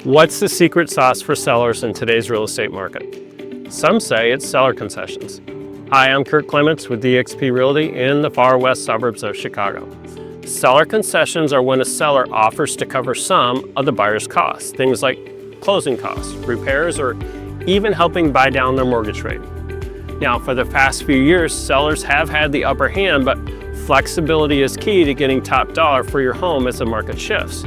What's the secret sauce for sellers in today's real estate market? Some say it's seller concessions. Hi, I'm Kurt Clements with eXp Realty in the far west suburbs of Chicago. Seller concessions are when a seller offers to cover some of the buyer's costs, things like closing costs, repairs, or even helping buy down their mortgage rate. Now, for the past few years, sellers have had the upper hand, but flexibility is key to getting top dollar for your home as the market shifts.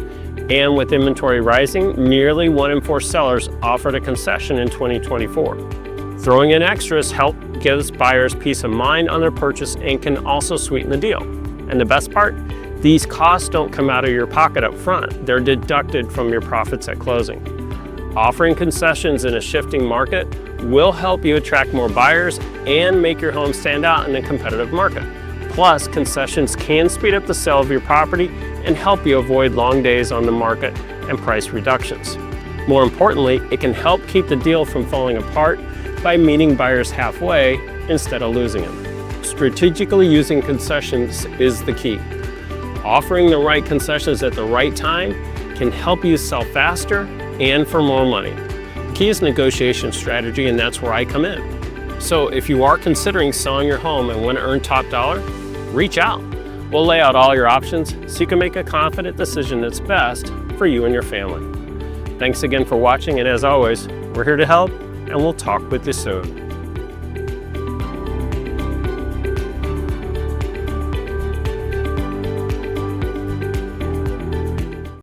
And with inventory rising, nearly 1 in 4 sellers offered a concession in 2024. Throwing in extras gives buyers peace of mind on their purchase and can also sweeten the deal. And the best part? These costs don't come out of your pocket up front. They're deducted from your profits at closing. Offering concessions in a shifting market will help you attract more buyers and make your home stand out in a competitive market. Plus, concessions can speed up the sale of your property and help you avoid long days on the market and price reductions. More importantly, it can help keep the deal from falling apart by meeting buyers halfway instead of losing them. Strategically using concessions is the key. Offering the right concessions at the right time can help you sell faster and for more money. The key is negotiation strategy, and that's where I come in. So if you are considering selling your home and want to earn top dollar, reach out. We'll lay out all your options so you can make a confident decision that's best for you and your family. Thanks again for watching, and as always, we're here to help, and we'll talk with you soon.